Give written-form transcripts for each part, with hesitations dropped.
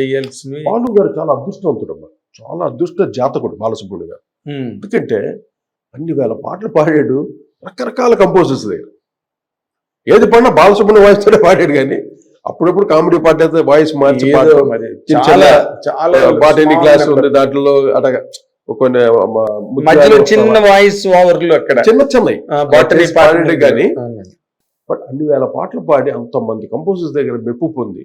చేయాల్సినవి. బాలు గారు చాలా అదృష్టవంతుడు అమ్మా, చాలా అదృష్ట జాతకుడు బాలసుబ్రహ్మణ్యం గారు. ఎందుకంటే అన్ని వేల పాటలు పాడాడు రకరకాల కంపోజర్స్ దగ్గర. ఏది పాడినా బాలసుబ్రహ్మణ్యం వాయిస్ తోనే పాడాడు, కానీ అప్పుడప్పుడు కామెడీ పాట అయితే వాయిస్ మార్చి మరి చాలా బాటనీ క్లాస్ ఉంది దాంట్లో అటగా కొన్ని మధ్యలో చిన్న వాయిస్ ఓవర్లు అక్కడ చిన్నవి పాడాడు కానీ. బట్ అన్ని వేల పాటలు పాడి అంతమంది కంపోజర్స్ దగ్గర మెప్పు పొంది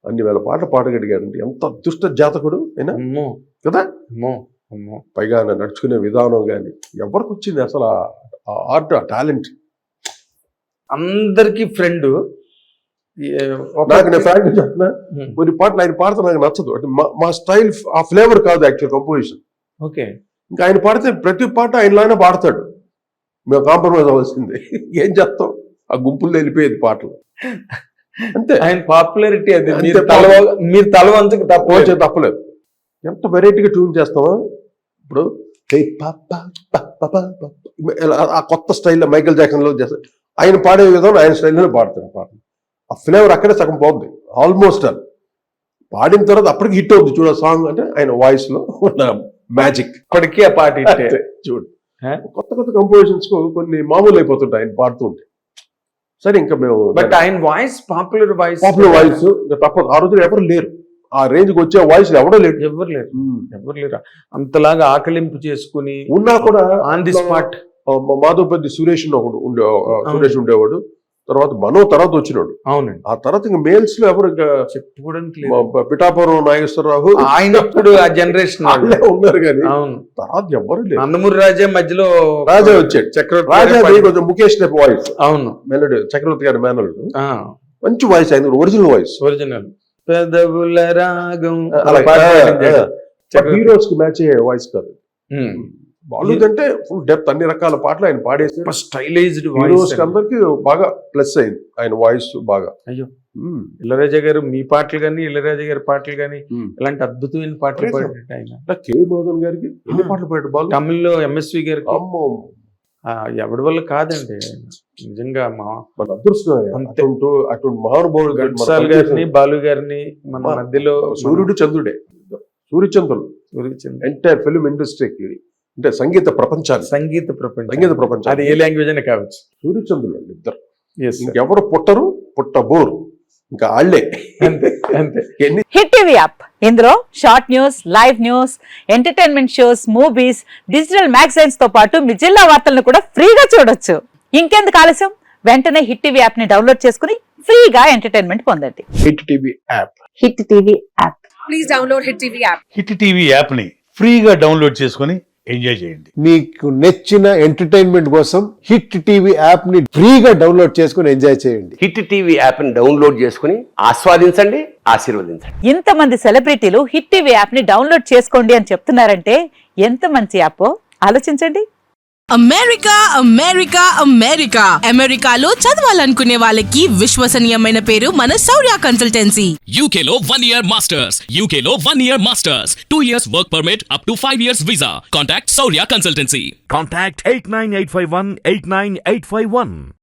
అన్ని వేల పాటలు పాడగలిగాడంటే ఎంత అదృష్ట జాతకుడు అయినా కదా. పైగా నడుచుకునే విధానం కానీ ఎవరికి వచ్చింది అసలు ఆ ఆర్ట్, ఆ టాలెంట్? అందరికి ఫ్రెండ్. నాకు నేను ఫ్రాంక్ చెప్తున్నా, కొన్ని పాటలు ఆయన పాడితే నాకు నచ్చదు. అంటే మా స్టైల్ ఆ ఫ్లేవర్ కాదు యాక్చువల్ కంపోజిషన్. ఓకే, ఇంకా ఆయన పాడితే ప్రతి పాట ఆయనలానే పాడతాడు, మేము కాంప్రమైజ్ అవ్వాల్సిందే. ఏం చేస్తాం, ఆ గుంపుల్లో వెళ్ళిపోయేది పాటలు అంతే. ఆయన పాపులారిటీ అది, మీరు తలవంతకు తప్పలేదు. ఎంత వెరైటీగా ట్యూన్ చేస్తామో ఇప్పుడు. ఆ కొత్త స్టైల్లో మైకేల్ జాక్సన్ లో చేస్తాడు, ఆయన పాడే విధానం ఆయన స్టైల్లోనే పాడతాడు పాటలు. ఆ ఫ్లేవర్ అక్కడే సగం పోతుంది ఆల్మోస్ట్. అది పాడిన తర్వాత అప్పటికి హిట్ అవుతుంది చూడ సాంగ్, అంటే ఆయన వాయిస్ లో ఉన్న మ్యాజిక్. ఇప్పటికీ ఆ పాట చూడు, కొత్త కొత్త కంపోజిషన్స్ కొన్ని మామూలు అయిపోతుంటాయి ఆయన పాడుతూ ఉంటే. సరే ఇంకా మేము బట్ ఆయన వాయిస్ పాపులర్ వాయిస్ తప్పదు. ఆ రోజులు ఎవరు లేరు ఆ రేంజ్కి వచ్చే వాయిస్ ఎవడో లేరు, ఎవరు లేరు అంతలాగా ఆకలింపు చేసుకుని. ఉన్నా కూడా on the spot Madhavapati Suresh ఉండేవాడు. తర్వాత మనో తర్వాత వచ్చినాడు. అవునండి. ఆ తర్వాత ఇంకా మేల్స్ లో ఎవరు చెప్పుకోవడానికి పిఠాపురం నాగేశ్వరరావు ఆయన అప్పుడు ఆ జనరేషన్ ఉన్నారు, కానీ అవును తర్వాత ఎవరు లేరు. నందమూరి రాజా మధ్యలో రాజా వచ్చాడు, చక్రవర్తి రాజా కొంచెం ముఖేష్ టైప్ వాయిస్. అవును, మెలోడీ చక్రవర్తి గారి మేనల్లుడు, మంచి వాయిస్ ఆయన, ఒరిజినల్ వాయిస్. ఒరిజినల్ పెదవుల రాగం హీరోస్ కి మ్యాచ్ అయ్యే వాయిస్ కాదు. బాలు అంటే ఫుల్ డెప్త్, అన్ని రకాల పాటలు ఆయన పాడేసి స్టైలైజ్డ్ హీరోస్ కి అందరికి బాగా ప్లస్ అయింది ఆయన వాయిస్ బాగా. అయ్యో, ఇళయరాజా గారు మీ పాటలు కానీ ఇళయరాజా గారి పాటలు కానీ ఇలాంటి అద్భుతమైన పాటలు పాడాడు ఆయన. కే మోహన్ గారికి ఎన్ని పాటలు పాడాడు బాలు. తమిళ్లో ఎంఎస్వి గారికి. అమ్మో, ఎవరి వల్ల కాదండి, నిజంగా మన అదృష్టం. అటువంటి మహానుభావులు ఘంటసాల గారిని బాలు గారిని మన మధ్యలో. సూర్యుడు చంద్రుడే, సూర్యచంద్రులు ఎంటైర్ ఫిల్మ్ ఇండస్ట్రీకి, అంటే సంగీత ప్రపంచం అది ఏ లాంగ్వేజ్ అయినా కావచ్చు. సూర్యచంద్రులు అండి ఇద్దరు, ఇంకెవరు పుట్టబోరు, ఇంకా ఆళ్లే అంతే. హిట్ టీవీ యాప్, ఇందులో short news, live news, entertainment shows, movies, digital magazines తో పాటు మీ జిల్లా వార్తలను కూడా ఫ్రీగా చూడొచ్చు. ఇంకెందుకు ఆలస్యం, వెంటనే హిట్ టీవీ యాప్ ని డౌన్లోడ్ చేసుకుని ఫ్రీగా ఎంటర్టైన్మెంట్ పొందండి. Hit TV app. Hit TV app, please download hit TV app. Hit TV app ని ఫ్రీగా డౌన్లోడ్ చేసుకుని ఎంజాయ్ చేయండి. మీకు నచ్చిన ఎంటర్టైన్మెంట్ కోసం హిట్ టీవీ యాప్ ని ఫ్రీగా డౌన్లోడ్ చేసుకుని ఎంజాయ్ చేయండి. హిట్ టీవీ యాప్ ని డౌన్లోడ్ చేసుకుని ఆస్వాదించండి, ఆశీర్వదించండి. ఇంతమంది సెలబ్రిటీలు హిట్ టీవీ యాప్ ని డౌన్లోడ్ చేసుకోండి అని చెప్తున్నారంటే ఎంత మంచి యాప్ ఆలోచించండి. అమెరికా అమెరికాలో చదవాలనుకునే వాళ్ళకి విశ్వసనీయమైన పేరు మన శౌర్య కన్సల్టెన్సీ. UK లో 1 year masters, UK లో 1 year masters, 2 years work permit up to 5 years visa. Contact Saurya Consultancy. Contact 89851 89851.